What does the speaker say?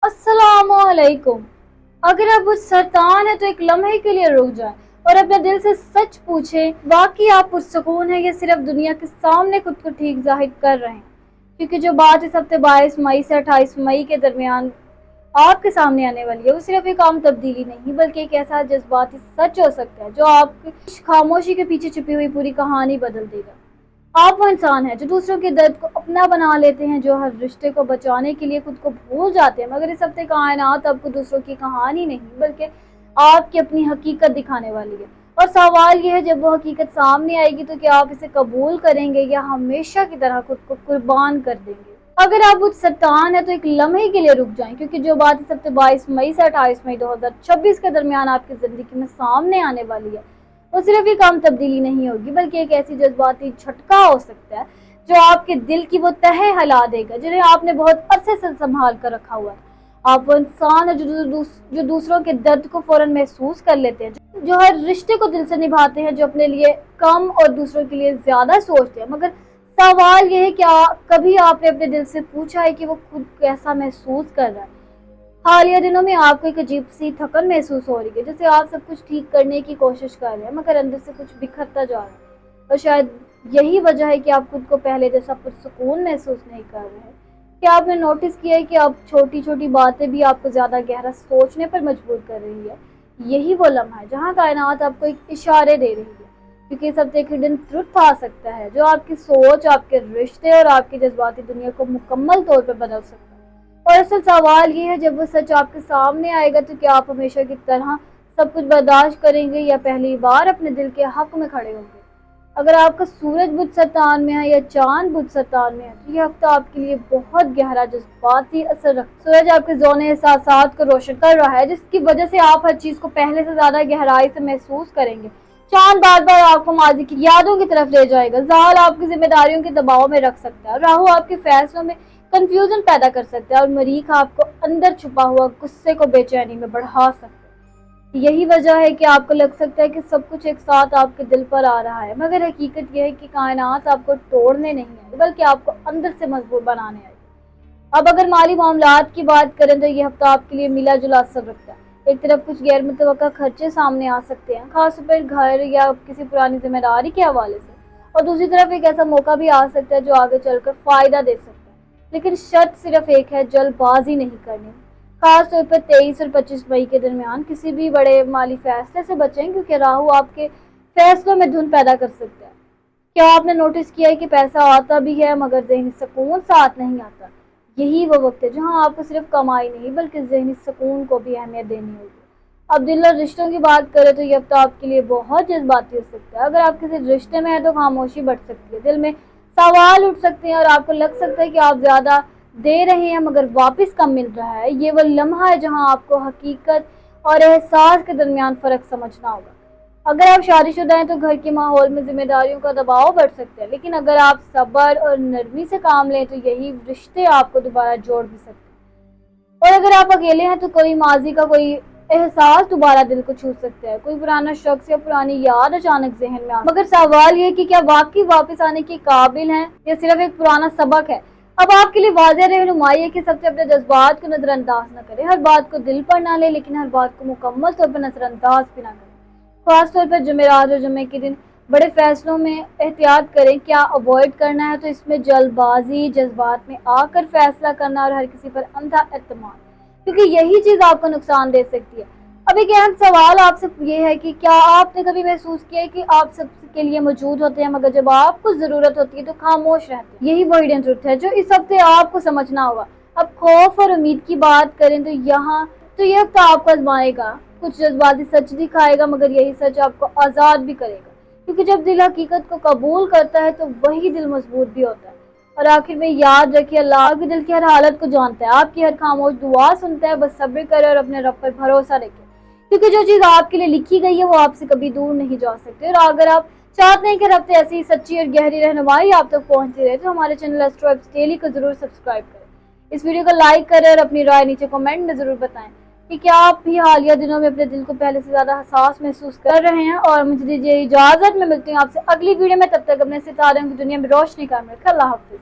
अस्सलामुअलैकुम। अगर आप वो सरतान है तो एक लम्हे के लिए रुक जाएं और अपने दिल से सच पूछें, वाकई आप पुरसकून है या सिर्फ दुनिया के सामने खुद को ठीक जाहिर कर रहे हैं। क्योंकि जो बात इस हफ्ते 22 मई से 28 मई के दरमियान आपके सामने आने वाली है वो सिर्फ एक आम तब्दीली नहीं बल्कि एक ऐसा जज्बाती सच हो सकता है जो आपकी खामोशी के पीछे छुपी हुई पूरी कहानी बदल देगा। आप वो इंसान हैं जो दूसरों के दर्द को अपना बना लेते हैं, जो हर रिश्ते को बचाने के लिए खुद को भूल जाते हैं। मगर इस हफ्ते कायनात आपको दूसरों की कहानी नहीं बल्कि आपकी अपनी हकीकत दिखाने वाली है। और सवाल यह है, जब वो हकीकत सामने आएगी तो क्या आप इसे कबूल करेंगे या हमेशा की तरह खुद को कुर्बान कर देंगे। अगर आप उस सत्तान है तो एक लम्हे के लिए रुक जाएं, क्योंकि जो बात इस हफ्ते 22 मई से 28 मई 2026 के दरमियान आपकी जिंदगी में सामने आने वाली है वो सिर्फ एक आम तब्दीली नहीं होगी बल्कि एक ऐसी जज्बाती झटका हो सकता है जो आपके दिल की वो तह हिला देगा जिन्हें आपने बहुत अरसे से संभाल कर रखा हुआ है। आप वो इंसान है जो दूसरों के दर्द को फौरन महसूस कर लेते हैं, जो हर रिश्ते को दिल से निभाते हैं, जो अपने लिए कम और दूसरों के लिए ज्यादा सोचते हैं। मगर सवाल यह है, क्या कभी आपने अपने दिल से पूछा है कि वो खुद कैसा महसूस कर रहा है। हालिया दिनों में आपको एक अजीब सी थकन महसूस हो रही है, जैसे आप सब कुछ ठीक करने की कोशिश कर रहे हैं मगर अंदर से कुछ बिखरता जा रहा है। और शायद यही वजह है कि आप खुद को पहले जैसा सुकून महसूस नहीं कर रहे हैं। क्या आपने नोटिस किया है कि अब छोटी छोटी बातें भी आपको ज्यादा गहरा सोचने पर मजबूर कर रही है। यही वो लम्हा है जहाँ कायनात आपको एक इशारे दे रही है, क्योंकि इस हफ्ते एक हिडन ट्रुथ आ सकता है जो आपकी सोच, आपके रिश्ते और आपकी जज्बाती दुनिया को मुकम्मल तौर पर बदल सकता है। और असल सवाल ये है, जब वो सच आपके सामने आएगा तो क्या आप हमेशा की तरह सब कुछ बर्दाश्त करेंगे या पहली बार अपने दिल के हक में खड़े होंगे। अगर आपका सूरज बुध सरतान में है या चांद बुध सरतान में है तो ये हफ्ता आपके लिए बहुत गहरा जज्बाती असर रखता है। सूरज आपके ज़ोने एहसासात को रोशन कर रहा है, जिसकी वजह से आप हर चीज को पहले से ज्यादा गहराई से महसूस करेंगे। चांद बार बार आपको माजी की यादों की तरफ ले जाएगा। ज़ाल आपकी जिम्मेदारियों के दबाव में रख सकता है। राहु आपके फैसलों में कंफ्यूजन पैदा कर सकता है और मरीख आपको अंदर छुपा हुआ गुस्से को बेचैनी में बढ़ा सकता है। यही वजह है कि आपको लग सकता है कि सब कुछ एक साथ आपके दिल पर आ रहा है, मगर हकीकत यह है कि कायनात आपको तोड़ने नहीं आई बल्कि आपको अंदर से मजबूत बनाने आई। अब अगर माली मामलात की बात करें तो ये हफ्ता आपके लिए मिला जुला असर रखता है। एक तरफ कुछ गैर मुतवक्का खर्चे सामने आ सकते हैं, खासतौर पर घर या किसी पुरानी जिम्मेदारी के हवाले से, और दूसरी तरफ एक ऐसा मौका भी आ सकता है जो आगे चलकर फायदा दे सकता है। लेकिन शर्त सिर्फ एक है, जल्दबाजी नहीं करनी। खास तौर पर 23 और 25 मई के दरमियान किसी भी बड़े माली फैसले से बचें, क्योंकि राहु आपके फैसलों में धुंध पैदा कर सकता है। क्या आपने नोटिस किया है कि पैसा आता भी है मगर ज़हनी सुकून साथ नहीं आता। यही वो वक्त है जहां आपको सिर्फ कमाई नहीं बल्कि ज़हनी सुकून को भी अहमियत देनी होगी। अब दिल और रिश्तों की बात करें तो ये हफ्ता आपके लिए बहुत जज्बाती हो सकता है। अगर आप किसी रिश्ते में हैं तो खामोशी बढ़ सकती है, दिल में सवाल उठ सकते हैं और आपको लग सकता है कि आप ज्यादा दे रहे हैं मगर वापस कम मिल रहा है। ये वो लम्हा है जहां आपको हकीकत और एहसास के दरमियान फर्क समझना होगा। अगर आप शादीशुदा हैं तो घर के माहौल में जिम्मेदारियों का दबाव बढ़ सकता है, लेकिन अगर आप सब्र और नरमी से काम लें तो यही रिश्ते आपको दोबारा जोड़ भी सकते हैं। और अगर आप अकेले हैं तो कोई माजी का कोई एहसास दोबारा दिल को छू सकता है, कोई पुराना शख्स या पुरानी याद अचानक जहन में आ। मगर सवाल ये कि क्या वाकई वापस आने के काबिल हैं या सिर्फ एक पुराना सबक है। अब आपके लिए वाज़ेह रहनुमाई है कि सबसे अपने जज्बात को नजरअंदाज न करें, हर बात को दिल पर ना ले, लेकिन हर बात को मुकम्मल तौर पर नजरअंदाज भी ना करें। खासतौर पर जुमेरात और जुम्मे के दिन बड़े फैसलों में एहतियात करें। क्या अवॉइड करना है तो इसमें जल्दबाजी, जज्बात में आकर फैसला करना और हर किसी पर अंधा एतमाद, क्योंकि यही चीज आपको नुकसान दे सकती है। अब एक अहम सवाल आपसे ये है कि क्या आपने कभी महसूस किया है कि आप सबके लिए मौजूद होते हैं मगर जब आपको जरूरत होती है तो खामोश रहते हैं। यही वो हिडन ट्रुथ है जो इस हफ्ते आपको समझना होगा। अब खौफ और उम्मीद की बात करें तो ये हफ्ता आपको आजमाएगा, कुछ जज्बाती सच दिखाएगा मगर यही सच आपको आजाद भी करेगा, क्योंकि जब दिल हकीकत को कबूल करता है तो वही दिल मजबूत भी होता है। और आखिर में याद रखिए, अल्लाह के दिल की हर हालत को जानता है, आपकी हर खामोश दुआ सुनता है। बस सब्र करें और अपने रब पर भरोसा रखें, क्योंकि जो चीज आपके लिए लिखी गई है वो आपसे कभी दूर नहीं जा सकती। और अगर आप चाहते हैं कि हर हफ्ते ऐसी सच्ची और गहरी रहनुमाई आप तक पहुंचती रहे तो हमारे चैनल एस्ट्रो एप्स डेली को जरूर सब्सक्राइब करें, इस वीडियो को लाइक करें और अपनी राय नीचे कमेंट में जरूर बताएं कि क्या आप भी हालिया दिनों में अपने दिल को पहले से ज्यादा हसास महसूस कर रहे हैं। और मुझे दीजिए इजाजत, में मिलती हूँ आपसे अगली वीडियो में, तब तक अपने सितारों की दुनिया में रोशनी कायम रखें। अल्लाह हाफिज।